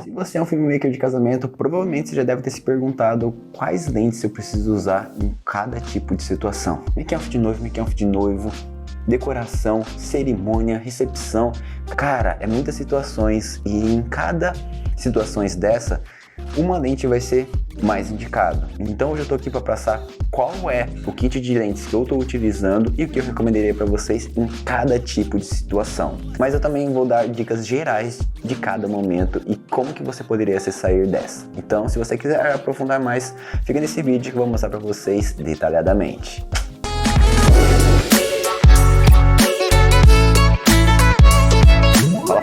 Se você é um filmmaker de casamento, provavelmente você já deve ter se perguntado quais lentes eu preciso usar em cada tipo de situação. Make-off de noivo, make-off de noivo, decoração, cerimônia, recepção. Cara, é muitas situações e em cada situações dessa, uma lente vai ser mais indicado. Então hoje eu tô aqui para passar qual é o kit de lentes que eu tô utilizando e o que eu recomendaria para vocês em cada tipo de situação. Mas eu também vou dar dicas gerais de cada momento e como que você poderia se sair dessa. Então, se você quiser aprofundar mais, fica nesse vídeo que eu vou mostrar para vocês detalhadamente.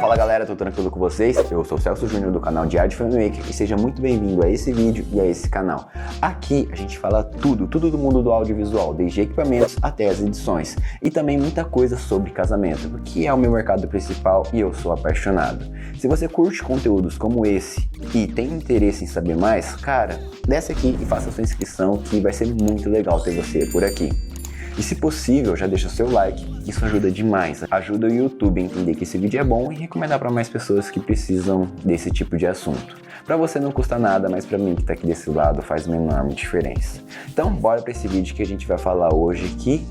Fala galera, tudo tranquilo com vocês? Eu sou o Celso Júnior do canal Diário de Filmmaker e seja muito bem-vindo a esse vídeo e a esse canal. Aqui a gente fala tudo do mundo do audiovisual, desde equipamentos até as edições e também muita coisa sobre casamento, que é o meu mercado principal e eu sou apaixonado. Se você curte conteúdos como esse e tem interesse em saber mais, cara, desce aqui e faça sua inscrição que vai ser muito legal ter você por aqui. E se possível, já deixa o seu like, isso ajuda demais, ajuda o YouTube a entender que esse vídeo é bom e recomendar para mais pessoas que precisam desse tipo de assunto. Para você não custa nada, mas para mim que está aqui desse lado faz uma enorme diferença. Então bora para esse vídeo que a gente vai falar hoje que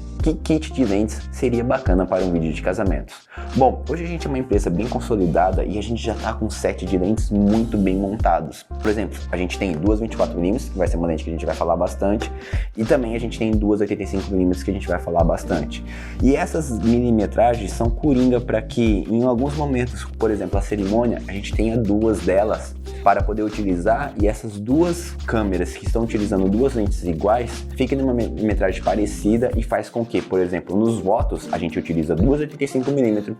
kit de lentes seria bacana para um vídeo de casamento. Bom, hoje a gente é uma empresa bem consolidada e a gente já está com um set de lentes muito bem montados. Por exemplo, a gente tem duas 24mm, que vai ser uma lente que a gente vai falar bastante, e também a gente tem duas 85mm que a gente vai falar bastante. E essas milimetragens são coringa para que em alguns momentos, por exemplo, a cerimônia, a gente tenha duas delas para poder utilizar e essas duas câmeras que estão utilizando duas lentes iguais fiquem numa milimetragem parecida e faz com que, por exemplo, nos votos a gente utiliza duas 85mm,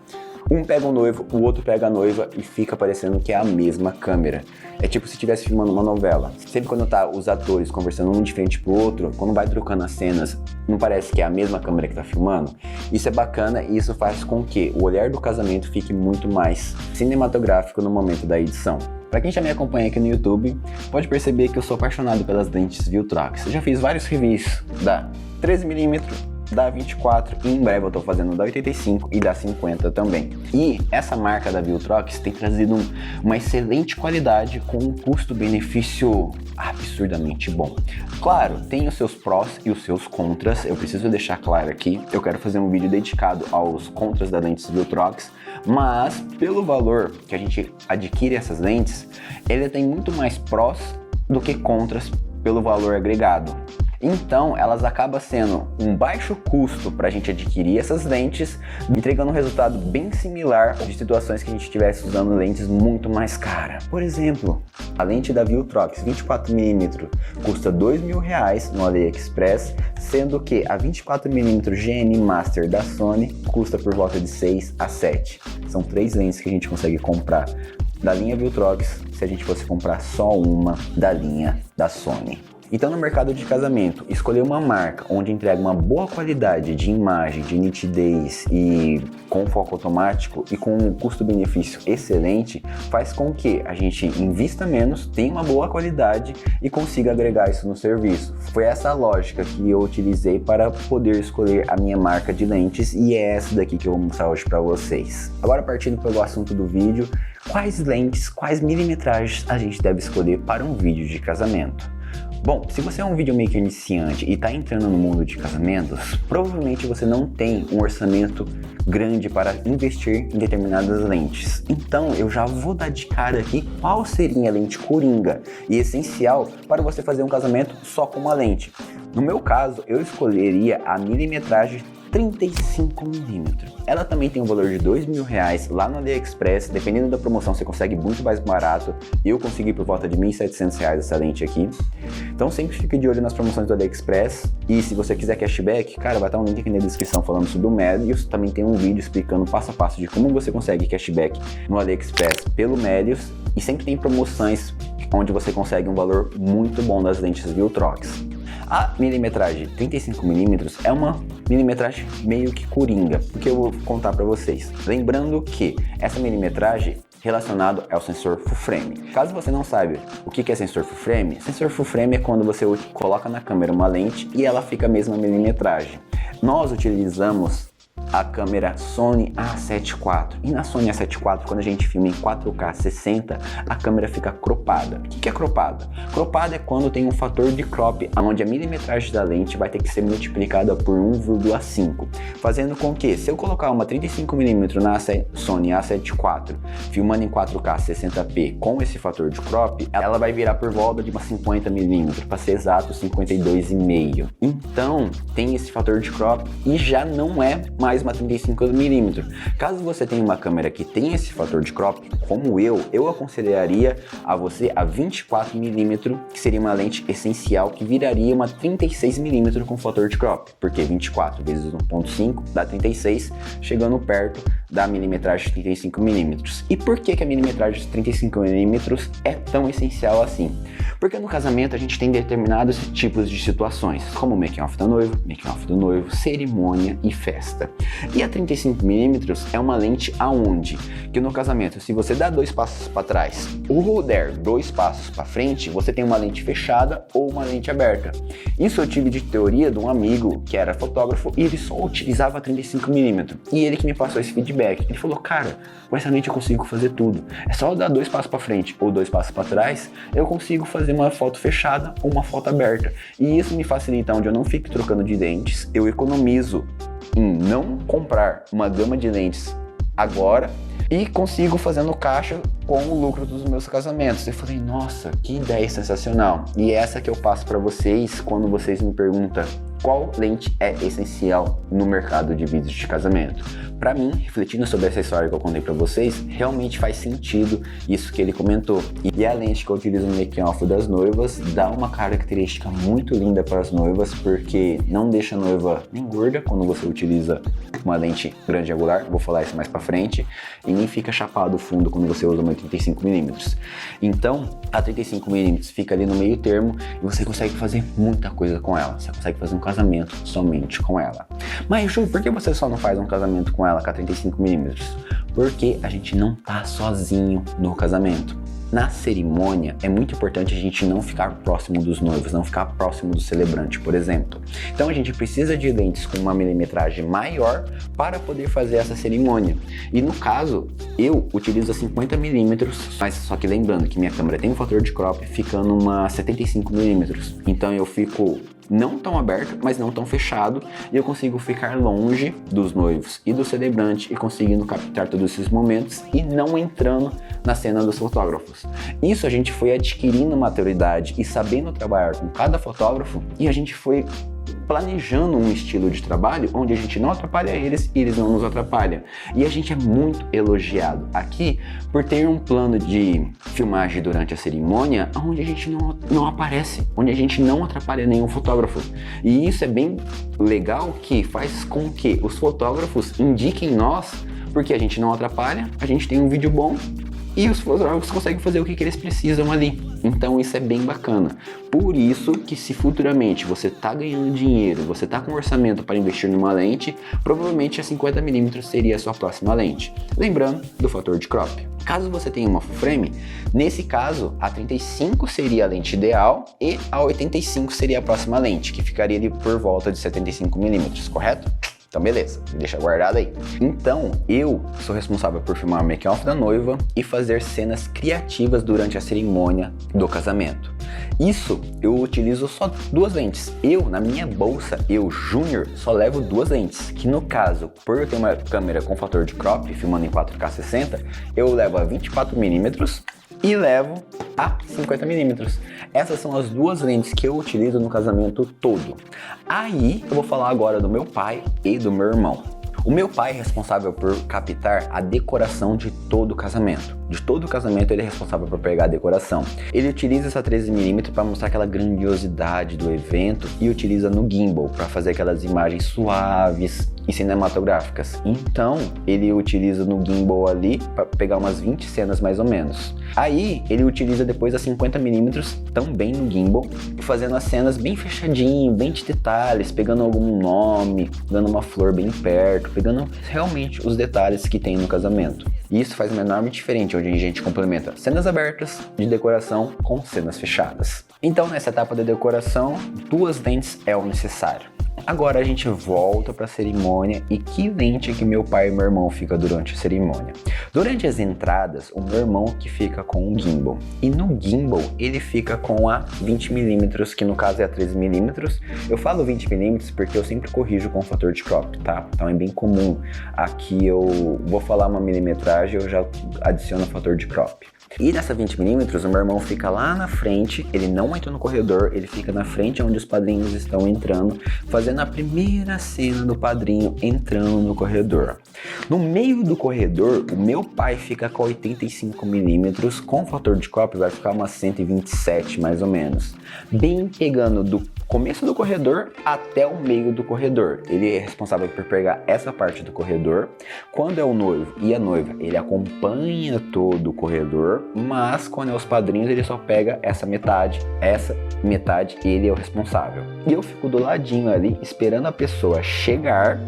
um pega o noivo, o outro pega a noiva e fica parecendo que é a mesma câmera. É tipo se estivesse filmando uma novela. Sempre quando tá os atores conversando um de frente pro outro, quando vai trocando as cenas, não parece que é a mesma câmera que tá filmando? Isso é bacana e isso faz com que o olhar do casamento fique muito mais cinematográfico no momento da edição. Para quem já me acompanha aqui no YouTube, pode perceber que eu sou apaixonado pelas lentes Viltrox. Eu já fiz vários reviews da 13mm, da 24 e em breve eu tô fazendo da 85 e da 50 também. E essa marca da Viltrox tem trazido uma excelente qualidade com um custo-benefício absurdamente bom. Claro, tem os seus prós e os seus contras, eu preciso deixar claro aqui, eu quero fazer um vídeo dedicado aos contras da lente Viltrox, mas pelo valor que a gente adquire essas lentes, ele tem muito mais prós do que contras pelo valor agregado. Então, elas acabam sendo um baixo custo para a gente adquirir essas lentes, entregando um resultado bem similar de situações que a gente estivesse usando lentes muito mais caras. Por exemplo, a lente da Viltrox 24mm custa R$2.000 no AliExpress, sendo que a 24mm GN Master da Sony custa por volta de 6 a 7. São três lentes que a gente consegue comprar da linha Viltrox se a gente fosse comprar só uma da linha da Sony. Então, no mercado de casamento, escolher uma marca onde entrega uma boa qualidade de imagem, de nitidez e com foco automático e com um custo-benefício excelente faz com que a gente invista menos, tenha uma boa qualidade e consiga agregar isso no serviço. Foi essa a lógica que eu utilizei para poder escolher a minha marca de lentes e é essa daqui que eu vou mostrar hoje para vocês. Agora, partindo pelo assunto do vídeo, quais lentes, quais milimetragens a gente deve escolher para um vídeo de casamento? Bom, se você é um videomaker iniciante e está entrando no mundo de casamentos, provavelmente você não tem um orçamento grande para investir em determinadas lentes. Então eu já vou dar de cara aqui qual seria a lente coringa e essencial para você fazer um casamento só com uma lente. No meu caso, eu escolheria a milimetragem 35mm. Ela também tem um valor de R$2.000 lá no AliExpress, dependendo da promoção você consegue muito mais barato. Eu consegui por volta de R$1.700 essa lente aqui. Então sempre fique de olho nas promoções do AliExpress e se você quiser cashback, cara, vai estar um link aqui na descrição falando sobre o Melius. Também tem um vídeo explicando passo a passo de como você consegue cashback no AliExpress pelo Melius e sempre tem promoções onde você consegue um valor muito bom das lentes Viltrox. A milimetragem 35mm é uma milimetragem meio que coringa, porque eu vou contar para vocês. Lembrando que essa milimetragem relacionado ao sensor full frame. Caso você não saiba o que é sensor full frame é quando você coloca na câmera uma lente e ela fica a mesma milimetragem. Nós utilizamos a câmera Sony A7 IV. E na Sony A7 IV, quando a gente filma em 4K 60, a câmera fica cropada. O que é cropada? Cropada é quando tem um fator de crop, onde a milimetragem da lente vai ter que ser multiplicada por 1,5, fazendo com que, se eu colocar uma 35mm na Sony A7 IV, filmando em 4K 60p com esse fator de crop, ela vai virar por volta de uma 50mm, para ser exato 52,5. Então, tem esse fator de crop e já não é mais uma 35mm. Caso você tenha uma câmera que tem esse fator de crop, como eu aconselharia a você a 24mm, que seria uma lente essencial, que viraria uma 36mm com fator de crop, porque 24 vezes 1.5 dá 36, chegando perto da milimetragem de 35mm. E por que a milimetragem de 35mm é tão essencial assim? Porque no casamento a gente tem determinados tipos de situações, como making off da noiva, making off do noivo, cerimônia e festa. E a 35mm é uma lente aonde? Que no casamento, se você dá 2 passos para trás ou der 2 passos para frente, você tem uma lente fechada ou uma lente aberta. Isso eu tive de teoria de um amigo que era fotógrafo e ele só utilizava 35mm. E ele que me passou esse feedback. Ele falou, cara, com essa lente eu consigo fazer tudo. É só eu dar 2 passos para frente ou 2 passos para trás, eu consigo fazer uma foto fechada ou uma foto aberta. E isso me facilita onde eu não fico trocando de lentes, eu economizo em não comprar uma gama de lentes agora e consigo fazendo caixa com o lucro dos meus casamentos. Eu falei, nossa, que ideia sensacional. E essa que eu passo para vocês quando vocês me perguntam qual lente é essencial no mercado de vídeos de casamento. Para mim, refletindo sobre essa história que eu contei para vocês, realmente faz sentido isso que ele comentou. E a lente que eu utilizo no making off das noivas dá uma característica muito linda para as noivas, porque não deixa a noiva nem gorda quando você utiliza uma lente grande angular, vou falar isso mais para frente, e nem fica chapado o fundo quando você usa uma 35mm. Então, a 35mm fica ali no meio termo e você consegue fazer muita coisa com ela. Você consegue fazer um casamento somente com ela. Mas Ju, por que você só não faz um casamento com ela com a 35mm? Porque a gente não tá sozinho no casamento. Na cerimônia, é muito importante a gente não ficar próximo dos noivos, não ficar próximo do celebrante, por exemplo. Então a gente precisa de lentes com uma milimetragem maior para poder fazer essa cerimônia. E no caso, eu utilizo a 50mm, mas só que lembrando que minha câmera tem um fator de crop ficando uma 75mm. Então eu fico não tão aberto, mas não tão fechado, e eu consigo ficar longe dos noivos e do celebrante e conseguindo captar todos esses momentos e não entrando na cena dos fotógrafos. Isso a gente foi adquirindo maturidade e sabendo trabalhar com cada fotógrafo, e a gente foi planejando um estilo de trabalho onde a gente não atrapalha eles e eles não nos atrapalham. E a gente é muito elogiado aqui por ter um plano de filmagem durante a cerimônia onde a gente não aparece, onde a gente não atrapalha nenhum fotógrafo. E isso é bem legal, que faz com que os fotógrafos indiquem nós, porque a gente não atrapalha, a gente tem um vídeo bom e os fotógrafos conseguem fazer o que eles precisam ali. Então isso é bem bacana. Por isso que, se futuramente você está ganhando dinheiro, você está com orçamento para investir numa lente, provavelmente a 50mm seria a sua próxima lente. Lembrando do fator de crop. Caso você tenha uma full frame, nesse caso a 35 seria a lente ideal e a 85 seria a próxima lente, que ficaria ali por volta de 75mm, correto? Então beleza, deixa guardado aí. Então, eu sou responsável por filmar o making off da noiva e fazer cenas criativas durante a cerimônia do casamento. Isso, eu utilizo só 2 lentes. Na minha bolsa, Júnior, só levo 2 lentes. Que no caso, por eu ter uma câmera com fator de crop, filmando em 4K 60, eu levo a 24mm e levo a 50mm. Essas são as 2 lentes que eu utilizo no casamento todo. Aí eu vou falar agora do meu pai e do meu irmão. O meu pai é responsável por captar a decoração de todo o casamento. De todo o casamento ele é responsável por pegar a decoração. Ele utiliza essa 13mm para mostrar aquela grandiosidade do evento e utiliza no gimbal para fazer aquelas imagens suaves e cinematográficas. Então ele utiliza no gimbal ali para pegar umas 20 cenas mais ou menos. Aí ele utiliza depois a 50mm também no gimbal, fazendo as cenas bem fechadinho, bem de detalhes, pegando algum nome, dando uma flor bem perto, pegando realmente os detalhes que tem no casamento. E isso faz uma enorme diferença, onde a gente complementa cenas abertas de decoração com cenas fechadas. Então, nessa etapa de decoração, 2 lentes é o necessário. Agora a gente volta para a cerimônia e que lente que meu pai e meu irmão ficam durante a cerimônia. Durante as entradas, o meu irmão que fica com o gimbal. E no gimbal ele fica com a 20mm, que no caso é a 13mm. Eu falo 20mm porque eu sempre corrijo com o fator de crop, tá? Então é bem comum. Aqui eu vou falar uma milimetragem, eu já adiciono o fator de crop. E nessa 20mm, o meu irmão fica lá na frente, ele não entra no corredor, ele fica na frente onde os padrinhos estão entrando, fazendo a primeira cena do padrinho entrando no corredor. No meio do corredor, o meu pai fica com 85mm, com fator de crop vai ficar umas 127 mais ou menos. Bem pegando do começo do corredor até o meio do corredor. Ele é responsável por pegar essa parte do corredor. Quando é o noivo e a noiva, ele acompanha todo o corredor, mas quando é os padrinhos, ele só pega essa metade ele é o responsável. E eu fico do ladinho ali, esperando a pessoa chegar,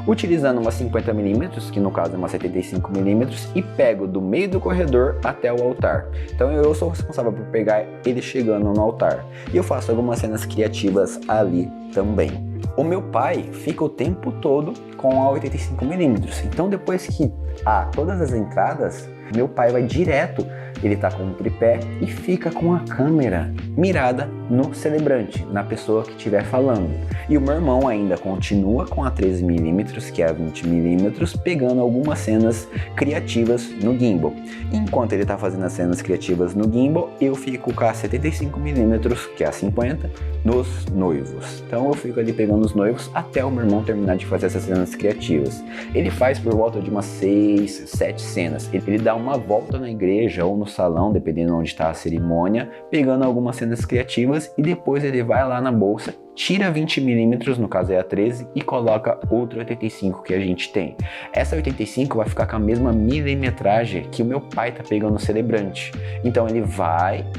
utilizando uma 50mm, que no caso é uma 75mm, e pego do meio do corredor até o altar. Então eu sou responsável por pegar ele chegando no altar. E eu faço algumas cenas criativas ali também. O meu pai fica o tempo todo com a 85mm. Então depois que há todas as entradas, meu pai vai direto, ele tá com um tripé e fica com a câmera mirada no celebrante, na pessoa que estiver falando. E o meu irmão ainda continua com a 13mm, que é a 20mm, pegando algumas cenas criativas no gimbal. Enquanto ele tá fazendo as cenas criativas no gimbal, eu fico com a 75mm, que é a 50, nos noivos. Então eu fico ali pegando os noivos até o meu irmão terminar de fazer essas cenas criativas. Ele faz por volta de umas 6, 7 cenas. Ele dá uma volta na igreja ou no salão, dependendo onde está a cerimônia, pegando algumas cenas criativas e depois ele vai lá na bolsa, tira 20mm, no caso é a 13, e coloca outra 85 que a gente tem. Essa 85 vai ficar com a mesma milimetragem que o meu pai tá pegando no celebrante. Então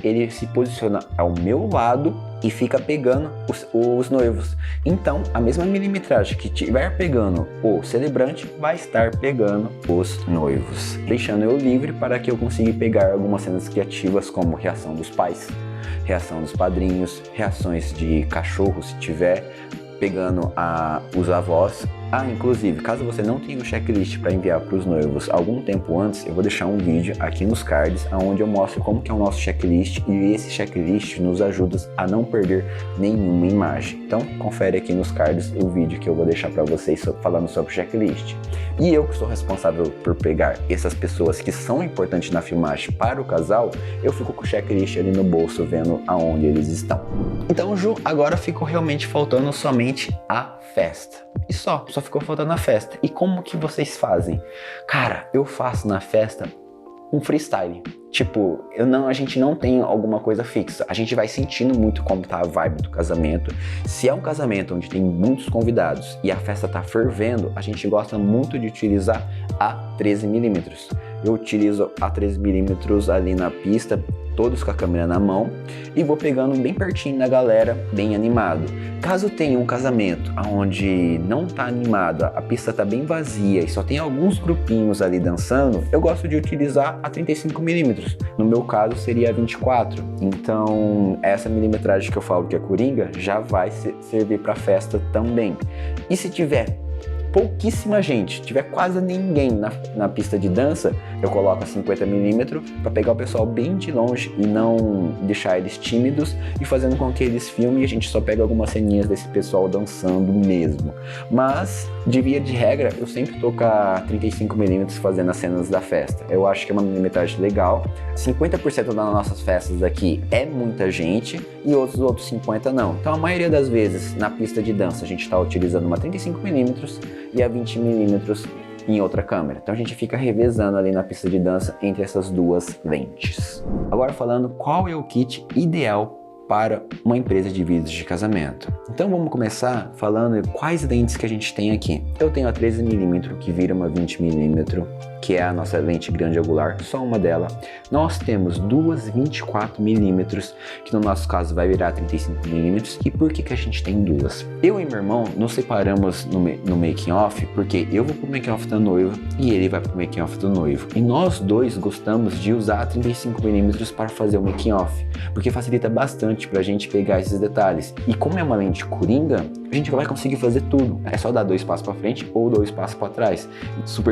ele se posiciona ao meu lado e fica pegando os noivos. Então a mesma milimetragem que estiver pegando o celebrante vai estar pegando os noivos, deixando eu livre para que eu consiga pegar algumas cenas criativas como reação dos pais, reação dos padrinhos, reações de cachorro se tiver, pegando os avós. Inclusive, caso você não tenha o checklist para enviar para os noivos algum tempo antes, eu vou deixar um vídeo aqui nos cards onde eu mostro como que é o nosso checklist, e esse checklist nos ajuda a não perder nenhuma imagem. Então confere aqui nos cards o vídeo que eu vou deixar para vocês falando sobre o checklist. E eu que sou responsável por pegar essas pessoas que são importantes na filmagem para o casal, eu fico com o checklist ali no bolso vendo aonde eles estão. Então, Ju, agora ficou realmente faltando somente a festa. E só ficou faltando a festa. E como que vocês fazem? Cara, eu faço na festa um freestyle. Tipo, a gente não tem alguma coisa fixa. A gente vai sentindo muito como tá a vibe do casamento. Se é um casamento onde tem muitos convidados e a festa tá fervendo, a gente gosta muito de utilizar a 13mm. Eu utilizo a 13mm ali na pista, todos com a câmera na mão, e vou pegando bem pertinho da galera, bem animado. Caso tenha um casamento onde não tá animado, a pista tá bem vazia e só tem alguns grupinhos ali dançando, eu gosto de utilizar a 35mm. No meu caso seria a 24. Então essa milimetragem que eu falo que é coringa já vai servir para festa também. E se tiver pouquíssima gente, tiver quase ninguém na pista de dança, eu coloco a 50mm para pegar o pessoal bem de longe e não deixar eles tímidos e fazendo com que eles filmem, e a gente só pega algumas ceninhas desse pessoal dançando mesmo. Mas, de via de regra, eu sempre tô com a 35mm fazendo as cenas da festa. Eu acho que é uma milimetragem legal. 50% das nossas festas aqui é muita gente e outros 50% não. Então a maioria das vezes na pista de dança a gente está utilizando uma 35mm e a 20mm em outra câmera. Então a gente fica revezando ali na pista de dança entre essas duas lentes. Agora falando qual é o kit ideal para uma empresa de vídeos de casamento. Então vamos começar falando quais lentes que a gente tem aqui. Eu tenho a 13mm que vira uma 20mm, que é a nossa lente grande angular, só uma dela. Nós temos duas 24mm, que no nosso caso vai virar 35mm. E por que a gente tem duas? Eu e meu irmão nos separamos no making off, porque eu vou pro making off da noiva e ele vai pro making off do noivo. E nós dois gostamos de usar a 35mm para fazer o making off, porque facilita bastante pra gente pegar esses detalhes. E como é uma lente de coringa, a gente vai conseguir fazer tudo. É só dar 2 passos para frente ou 2 passos para trás.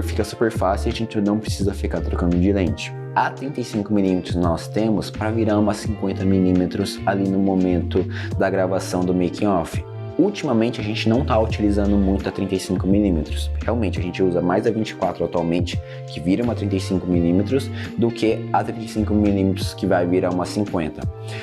Fica super fácil e a gente não precisa ficar trocando de lente. A 35mm nós temos para virar uma 50mm ali no momento da gravação do making off. Ultimamente a gente não está utilizando muito a 35mm, realmente a gente usa mais a 24 atualmente, que vira uma 35mm, do que a 35mm que vai virar uma 50.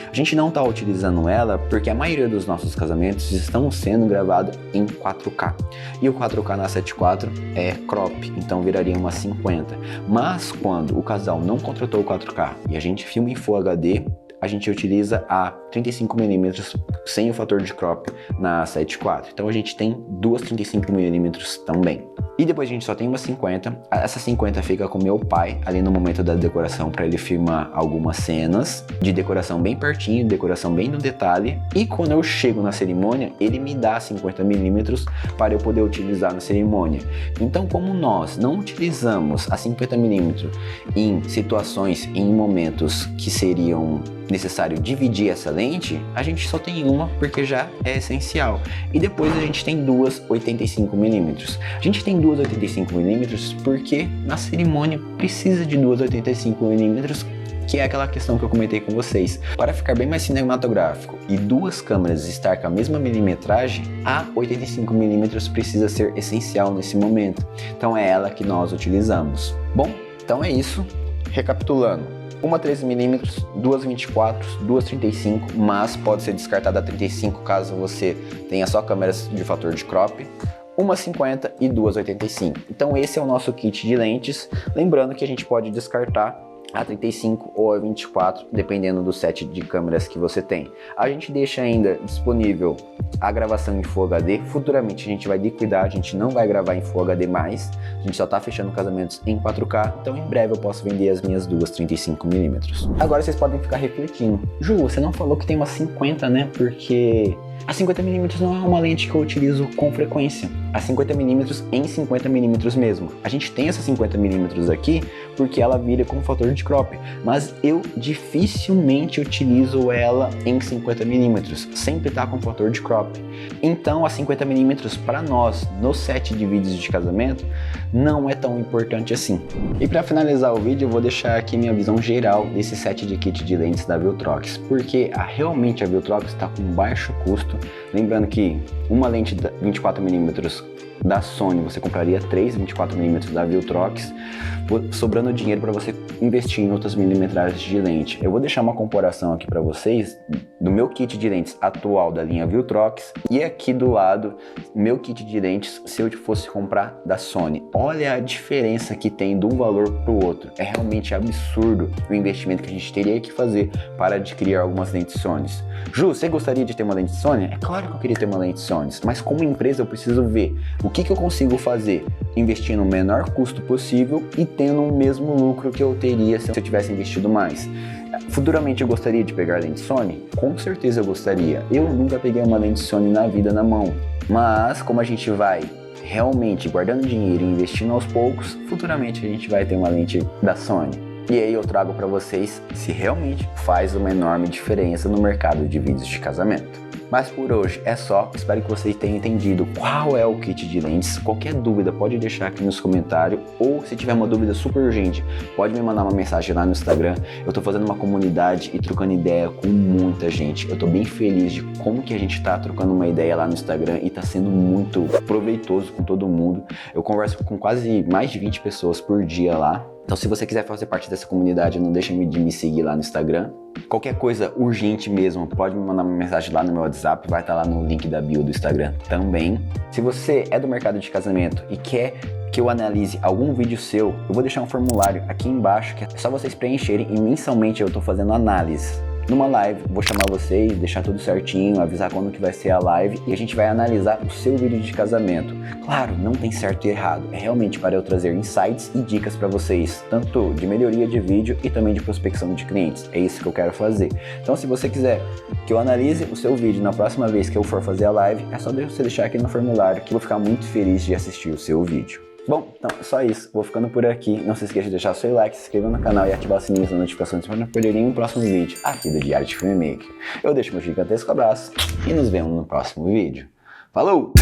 A gente não está utilizando ela porque a maioria dos nossos casamentos estão sendo gravados em 4K, e o 4K na 74 é crop, então viraria uma 50. Mas quando o casal não contratou o 4K e a gente filma em Full HD, a gente utiliza a 35mm sem o fator de crop na 7.4. Então a gente tem duas 35mm também. E depois a gente só tem uma 50. Essa 50 fica com meu pai ali no momento da decoração para ele filmar algumas cenas de decoração bem pertinho, decoração bem no detalhe. E quando eu chego na cerimônia, ele me dá 50mm para eu poder utilizar na cerimônia. Então, como nós não utilizamos a 50mm em situações, em momentos que seriam necessário dividir essa lente, a gente só tem uma porque já é essencial. E depois a gente tem duas 85mm. A gente tem duas 85mm porque na cerimônia precisa de duas 85mm, que é aquela questão que eu comentei com vocês. Para ficar bem mais cinematográfico e duas câmeras estar com a mesma milimetragem, a 85mm precisa ser essencial nesse momento. Então é ela que nós utilizamos. Bom, então é isso. Recapitulando. Uma 13mm, duas 24, duas 35, mas pode ser descartada a 35 caso você tenha só câmeras de fator de crop, uma 50 e duas 85. Então esse é o nosso kit de lentes, lembrando que a gente pode descartar a 35 ou a 24, dependendo do set de câmeras que você tem. A gente deixa ainda disponível a gravação em Full HD, futuramente a gente vai liquidar, a gente não vai gravar em Full HD mais, a gente só tá fechando casamentos em 4K, então em breve eu posso vender as minhas duas 35mm. Agora vocês podem ficar refletindo, Ju, você não falou que tem uma 50, né? Porque a 50mm não é uma lente que eu utilizo com frequência. A 50mm em 50mm mesmo. A gente tem essa 50mm aqui porque ela vira com fator de crop, mas eu dificilmente utilizo ela em 50mm, sempre tá com fator de crop. Então a 50mm para nós, no set de vídeos de casamento, não é tão importante assim. E para finalizar o vídeo, eu vvou deixar aqui minha visão geral desse set de kit de lentes da Viltrox, porque realmente a Viltrox está com baixo custo. Lembrando que uma lente 24mm da Sony, você compraria 3 24mm da Viltrox, sobrando dinheiro para você investir em outras milimetragens de lente. Eu vou deixar uma comparação aqui para vocês do meu kit de lentes atual da linha Viltrox e aqui do lado meu kit de lentes se eu fosse comprar da Sony. Olha a diferença que tem de um valor para o outro. É realmente absurdo o investimento que a gente teria que fazer para adquirir algumas lentes Sony. Ju, você gostaria de ter uma lente Sony? É claro que eu queria ter uma lente Sony, mas como empresa eu preciso ver o que eu consigo fazer investindo o menor custo possível e tendo o mesmo lucro que eu teria se eu tivesse investido mais. Futuramente eu gostaria de pegar lente Sony? Com certeza eu gostaria. Eu nunca peguei uma lente Sony na vida na mão, mas como a gente vai realmente guardando dinheiro e investindo aos poucos, futuramente a gente vai ter uma lente da Sony. E aí eu trago para vocês se realmente faz uma enorme diferença no mercado de vídeos de casamento. Mas por hoje é só, espero que vocês tenham entendido qual é o kit de lentes. Qualquer dúvida pode deixar aqui nos comentários, ou se tiver uma dúvida super urgente, pode me mandar uma mensagem lá no Instagram. Eu tô fazendo uma comunidade e trocando ideia com muita gente. Eu tô bem feliz de como que a gente tá trocando uma ideia lá no Instagram e tá sendo muito proveitoso com todo mundo. Eu converso com quase mais de 20 pessoas por dia lá. Então se você quiser fazer parte dessa comunidade, não deixa de me seguir lá no Instagram. Qualquer coisa urgente mesmo, pode me mandar uma mensagem lá no meu WhatsApp, vai estar lá no link da bio do Instagram também. Se você é do mercado de casamento e quer que eu analise algum vídeo seu, eu vou deixar um formulário aqui embaixo, que é só vocês preencherem e mensalmente eu estou fazendo análise. Numa live, vou chamar vocês, deixar tudo certinho, avisar quando que vai ser a live e a gente vai analisar o seu vídeo de casamento. Claro, não tem certo e errado, é realmente para eu trazer insights e dicas para vocês, tanto de melhoria de vídeo e também de prospecção de clientes. É isso que eu quero fazer. Então se você quiser que eu analise o seu vídeo na próxima vez que eu for fazer a live, é só você deixar aqui no formulário que eu vou ficar muito feliz de assistir o seu vídeo. Bom, então é só isso. Vou ficando por aqui. Não se esqueça de deixar seu like, se inscrever no canal e ativar o sininho das notificações para não perder nenhum próximo vídeo aqui do Diário de Filmmaker. Eu deixo meu gigantesco abraço e nos vemos no próximo vídeo. Falou!